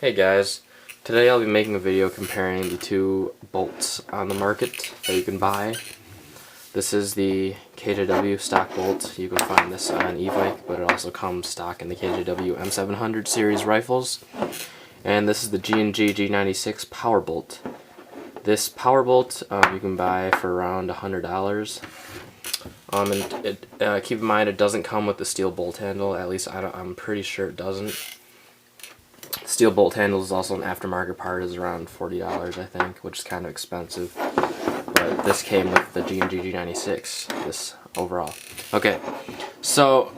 Hey guys, today I'll be making a video comparing the two bolts on the market that you can buy. This is the KJW stock bolt. You can find this on e-bike, but it also comes stock in the KJW M700 series rifles. And this is the G&G G96 power bolt. This power bolt you can buy for around $100. Keep in mind it doesn't come with the steel bolt handle. At least I'm pretty sure it doesn't. Steel bolt handle is also an aftermarket part, is around $40 I think, which is kind of expensive. But this came with the G&G G96, this overall. Okay, so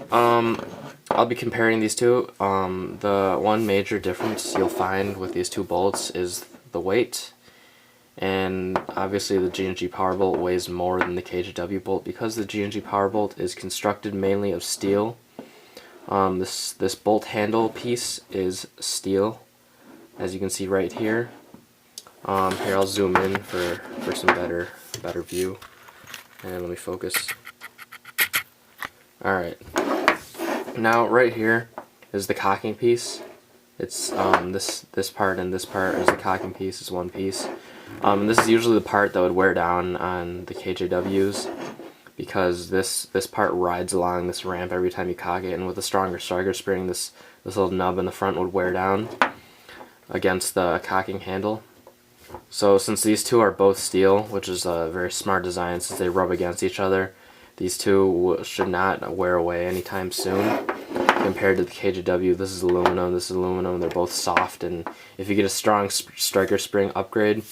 I'll be comparing these two. The one major difference you'll find with these two bolts is the weight. And obviously the G&G power bolt weighs more than the KJW bolt because the G&G power bolt is constructed mainly of steel. This bolt handle piece is steel, as you can see right here. Here I'll zoom in for some better view, and let me focus. Alright, now right here is the cocking piece. It's this part and this part is the cocking piece. It's one piece. This is usually the part that would wear down on the KJWs, because this part rides along this ramp every time you cock it, and with a stronger striker spring, this little nub in the front would wear down against the cocking handle. So since these two are both steel, which is a very smart design since they rub against each other, these two should not wear away anytime soon. Compared to the KJW, this is aluminum, they're both soft, and if you get a strong striker spring upgrade,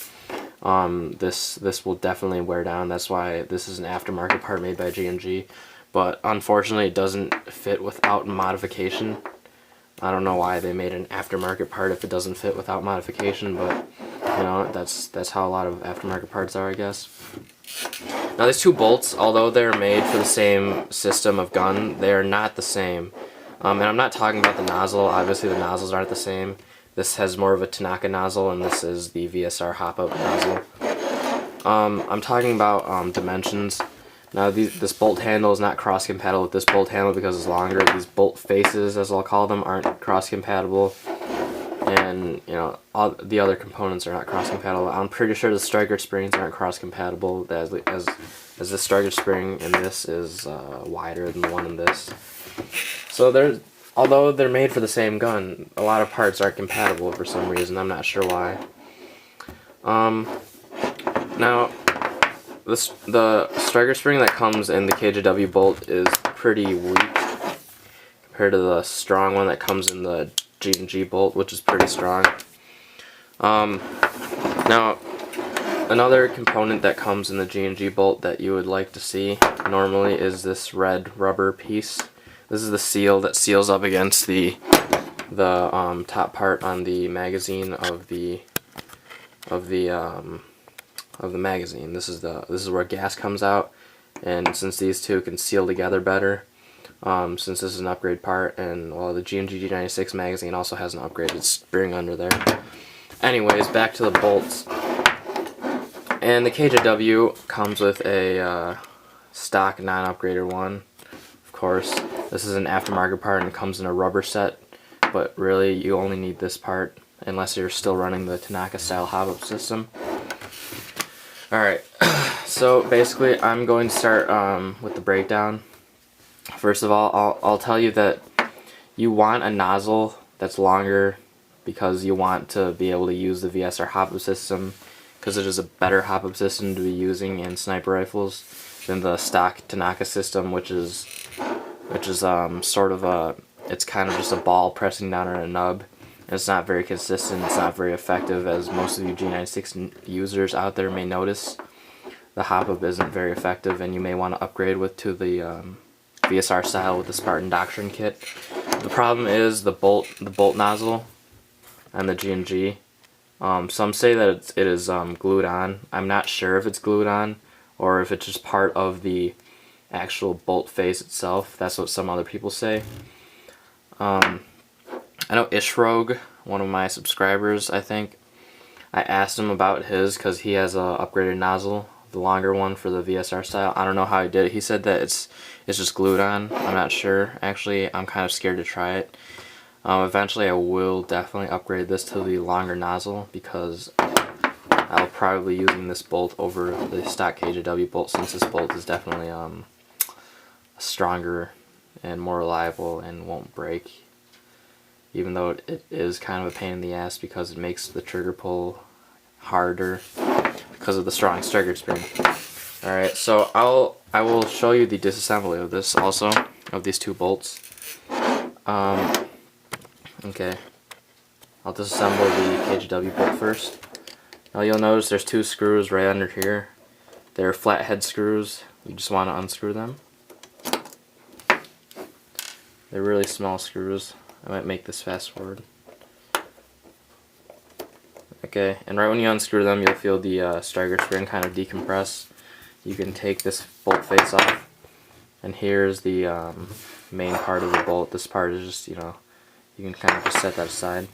this will definitely wear down. That's why this is an aftermarket part made by G&G, but unfortunately it doesn't fit without modification. I don't know why they made an aftermarket part if it doesn't fit without modification, but you know, that's how a lot of aftermarket parts are, I guess. Now these two bolts, although they're made for the same system of gun, they are not the same. And I'm not talking about the nozzle. Obviously the nozzles aren't the same. This has more of a Tanaka nozzle, and this is the VSR hop-up nozzle. I'm talking about dimensions. Now this bolt handle is not cross-compatible with this bolt handle because it's longer. These bolt faces, as I'll call them, aren't cross-compatible. And you know, all the other components are not cross-compatible. I'm pretty sure the striker springs aren't cross-compatible, as the striker spring in this is wider than the one in this. So although they're made for the same gun, a lot of parts aren't compatible for some reason. I'm not sure why. Now, the striker spring that comes in the KJW bolt is pretty weak compared to the strong one that comes in the G&G bolt, which is pretty strong. Now, another component that comes in the G&G bolt that you would like to see normally is this red rubber piece. This is the seal that seals up against the top part on the magazine of the magazine. This is where gas comes out, and since these two can seal together better, since this is an upgrade part, and well, the G&G G96 magazine also has an upgraded spring under there. Anyways, back to the bolts. And the KJW comes with a stock non-upgraded one. Of course, this is an aftermarket part and it comes in a rubber set, but really you only need this part unless you're still running the Tanaka style hop-up system. Alright, so basically I'm going to start with the breakdown. First of all, I'll tell you that you want a nozzle that's longer because you want to be able to use the VSR hop-up system, because it is a better hop-up system to be using in sniper rifles than the stock Tanaka system, which is sort of it's kind of just a ball pressing down on a nub. And it's not very consistent, it's not very effective, as most of you G96 users out there may notice. The hop-up isn't very effective, and you may want to upgrade to the VSR style with the Spartan Doctrine kit. The problem is the bolt nozzle on the G&G. Some say that it is glued on. I'm not sure if it's glued on or if it's just part of the actual bolt face itself. That's what some other people say. I know Ishrogue, one of my subscribers, I think, I asked him about his because he has a upgraded nozzle, the longer one for the VSR style. I don't know how he did it. He said that it's just glued on. I'm not sure. Actually, I'm kind of scared to try it. Eventually I will definitely upgrade this to the longer nozzle because I'll probably be using this bolt over the stock KJW bolt, since this bolt is definitely stronger and more reliable and won't break, even though it is kind of a pain in the ass because it makes the trigger pull harder because of the strong trigger spring. Alright, so I will show you the disassembly of this also, of these two bolts. Okay, I'll disassemble the KJW bolt first. Now you'll notice there's two screws right under here. They're flathead screws. You just want to unscrew them. They're really small screws. I might make this fast forward. Okay, and right when you unscrew them, you'll feel the striker spring kind of decompress. You can take this bolt face off, and here's the main part of the bolt. This part is just, you know, you can kind of just set that aside.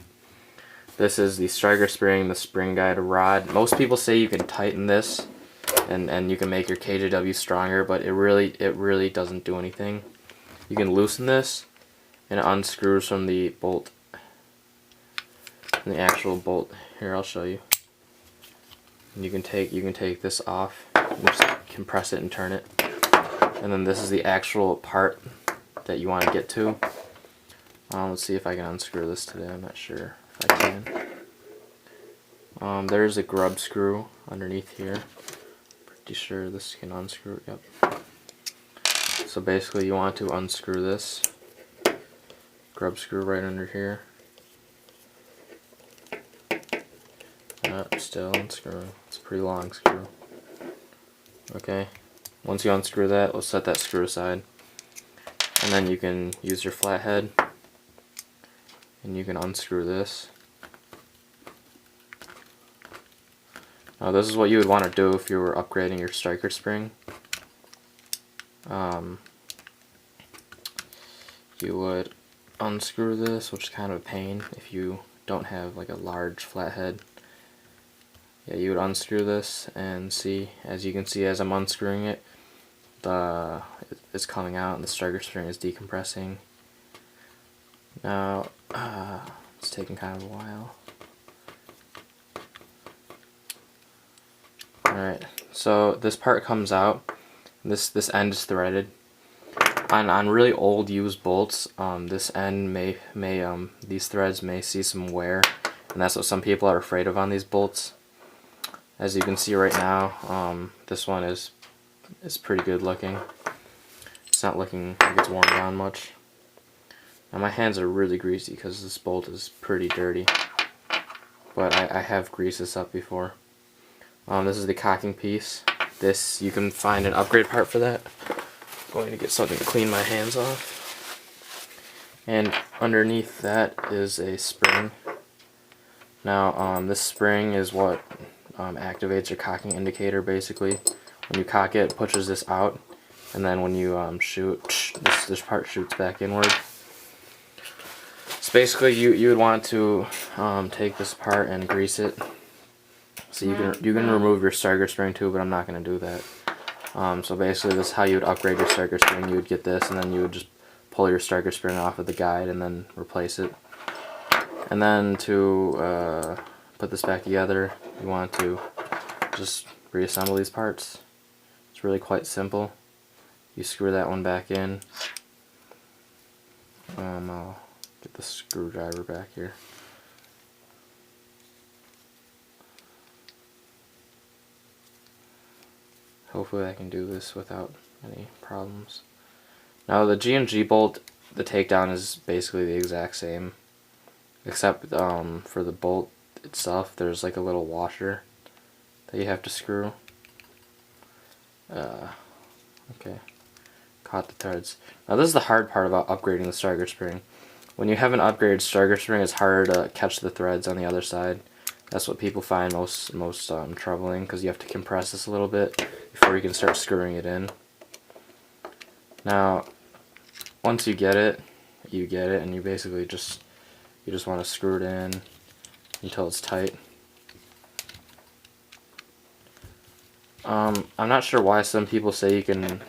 This is the striker spring, the spring guide rod. Most people say you can tighten this and you can make your KJW stronger, but it really doesn't do anything. You can loosen this and it unscrews from the bolt, from the actual bolt. Here, I'll show you. And you can take this off and just compress it and turn it. And then this is the actual part that you want to get to. Let's see if I can unscrew this today. I'm not sure if I can. There's a grub screw underneath here. Pretty sure this can unscrew. Yep. So basically, you want to unscrew this grub screw right under here. Still unscrewing. It's a pretty long screw. Okay. Once you unscrew that, let's set that screw aside. And then you can use your flathead and you can unscrew this. Now this is what you would want to do if you were upgrading your striker spring. You would unscrew this, which is kind of a pain if you don't have like a large flathead. Yeah, you would unscrew this and see, as you can see as I'm unscrewing it, it's coming out and the striker spring is decompressing. Now, it's taking kind of a while. Alright, so this part comes out. This end is threaded. On really old used bolts, this end these threads may see some wear, and that's what some people are afraid of on these bolts. As you can see right now, this one is pretty good looking. It's not looking like it's worn down much. Now my hands are really greasy because this bolt is pretty dirty, but I have greased this up before. This is the cocking piece. This, you can find an upgrade part for that. I'm going to get something to clean my hands off. And underneath that is a spring. Now this spring is what activates your cocking indicator. Basically, when you cock it, it pushes this out, and then when you shoot, this part shoots back inward. So basically, you would want to take this apart and grease it. So you can remove your striker spring too, but I'm not going to do that. So basically, this is how you would upgrade your striker spring. You would get this, and then you would just pull your striker spring off of the guide and then replace it. And then to put this back together, you want to just reassemble these parts. It's really quite simple. You screw that one back in. I'll get the screwdriver back here. Hopefully I can do this without any problems. Now the G&G bolt, the takedown is basically the exact same, except for the bolt itself, there's like a little washer that you have to screw. Okay, caught the threads. Now this is the hard part about upgrading the striker spring. When you have an upgraded striker spring, it's harder to catch the threads on the other side. That's what people find most troubling, because you have to compress this a little bit before you can start screwing it in. Now, once you get it, and you basically just want to screw it in until it's tight. I'm not sure why some people say you can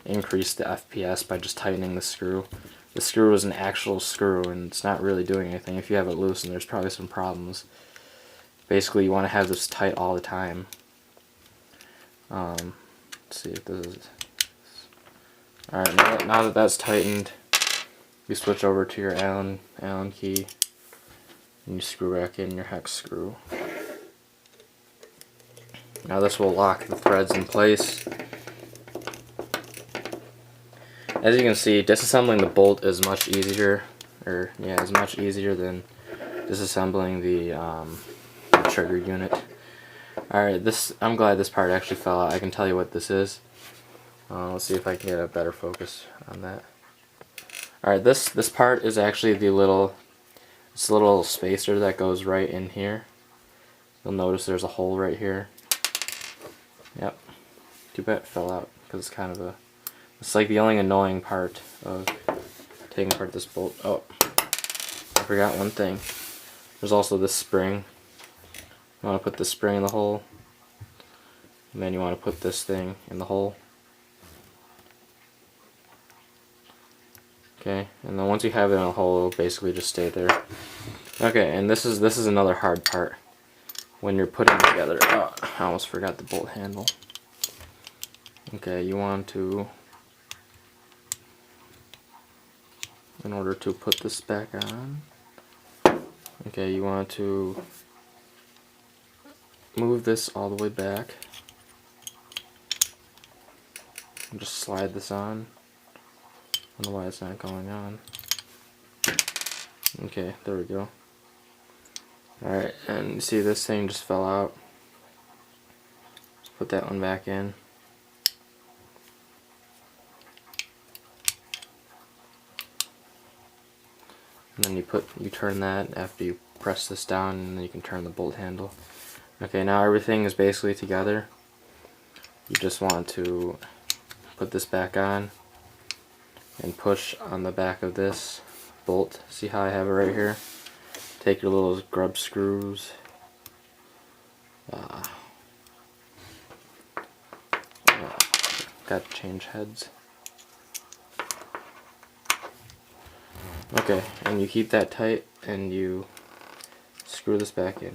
increase the FPS by just tightening the screw, the screw is an actual screw and it's not really doing anything. If you have it loose, and there's probably some problems. Basically, you want to have this tight all the time. Let's see if this is... Alright, now that that's tightened, you switch over to your Allen key, and you screw back in your hex screw. Now this will lock the threads in place. As you can see, disassembling the bolt is much easier, is much easier than disassembling the trigger unit. Alright, I'm glad this part actually fell out. I can tell you what this is. Let's see if I can get a better focus on that. Alright, this part is actually the little spacer that goes right in here. You'll notice there's a hole right here. Yep. Too bad it fell out, because it's like the only annoying part of taking apart this bolt. Oh, I forgot one thing. There's also this spring. You want to put this spring in the hole, and then you want to put this thing in the hole. Okay, and then once you have it in a hole, it'll basically just stay there. Okay, and this is another hard part when you're putting together. Oh, I almost forgot the bolt handle. Okay, you want to, in order to put this back on, okay, you want to move this all the way back and just slide this on. I don't know why it's not going on. Okay, there we go. Alright, and you see this thing just fell out. Let's put that one back in. And then you turn that after you press this down, and then you can turn the bolt handle. Okay, now everything is basically together. You just want to put this back on and push on the back of this bolt. See how I have it right here? Take your little grub screws. Got to change heads. Okay, and you keep that tight and you screw this back in.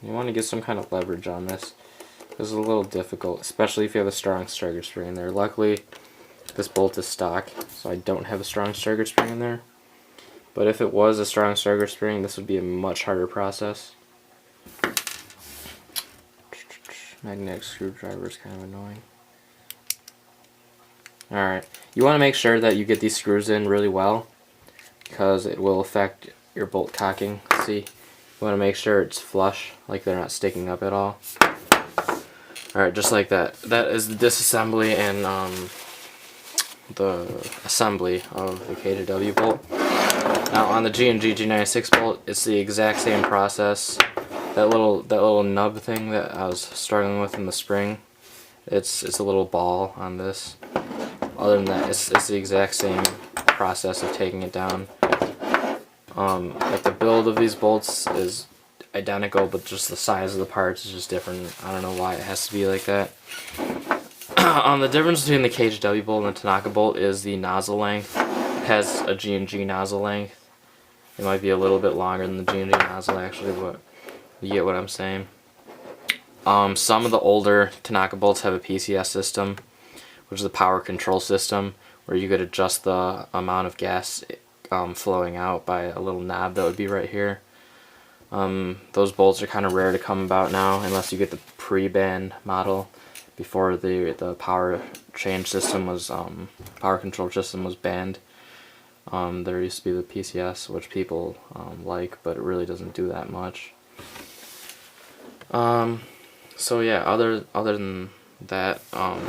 You want to get some kind of leverage on this. This is a little difficult, especially if you have a strong striker spring in there. Luckily, this bolt is stock, so I don't have a strong striker spring in there. But if it was a strong striker spring, this would be a much harder process. Magnetic screwdriver is kind of annoying. Alright, you want to make sure that you get these screws in really well, because it will affect your bolt cocking. See, you want to make sure it's flush, like they're not sticking up at all. Alright, just like that. That is the disassembly and the assembly of the KJW bolt. Now on the G&G G96 bolt, it's the exact same process. That little nub thing that I was struggling with in the spring, it's a little ball on this. Other than that, it's the exact same process of taking it down. Like the build of these bolts is identical, but just the size of the parts is just different. I don't know why it has to be like that. The difference between the KJW bolt and the Tanaka bolt is the nozzle length. It has a G&G nozzle length. It might be a little bit longer than the G&G nozzle actually, but you get what I'm saying. Some of the older Tanaka bolts have a PCS system, which is a power control system, where you could adjust the amount of gas flowing out by a little knob that would be right here. Those bolts are kind of rare to come about now, unless you get the pre-band model. Before the power change system was power control system was banned. There used to be the PCS, which people like, but it really doesn't do that much. So yeah, other than that,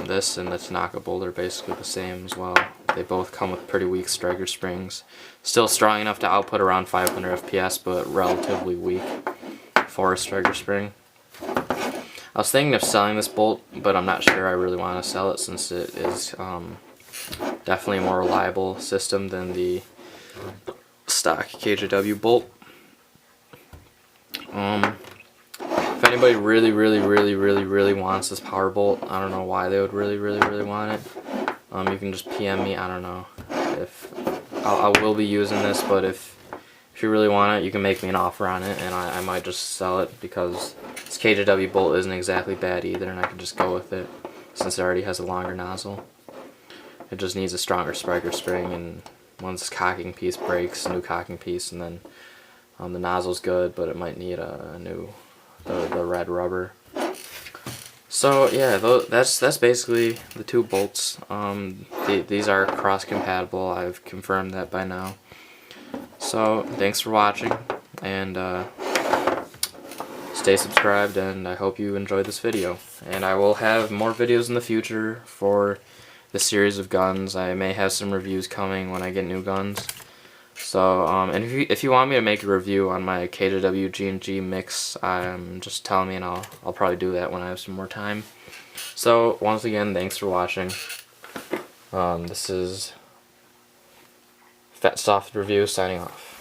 this and the Tanaka bolt are basically the same as well. They both come with pretty weak striker springs. Still strong enough to output around 500 FPS, but relatively weak for a striker spring. I was thinking of selling this bolt, but I'm not sure I really want to sell it, since it is definitely a more reliable system than the stock KJW bolt. If anybody really wants this power bolt, I don't know why they would really want it. You can just PM me. I don't know if I will be using this, but if you really want it, you can make me an offer on it, and I might just sell it, because this KJW bolt isn't exactly bad either, and I can just go with it since it already has a longer nozzle. It just needs a stronger spriker spring, and once this cocking piece breaks, a new cocking piece, and then the nozzle's good, but it might need a new the red rubber. So yeah, that's basically the two bolts. These are cross compatible. I've confirmed that by now. So thanks for watching, and stay subscribed, and I hope you enjoyed this video. And I will have more videos in the future for the series of guns. I may have some reviews coming when I get new guns. So, and if you want me to make a review on my KJW G&G mix, just tell me, and I'll probably do that when I have some more time. So once again, thanks for watching. This is FatSoftReview signing off.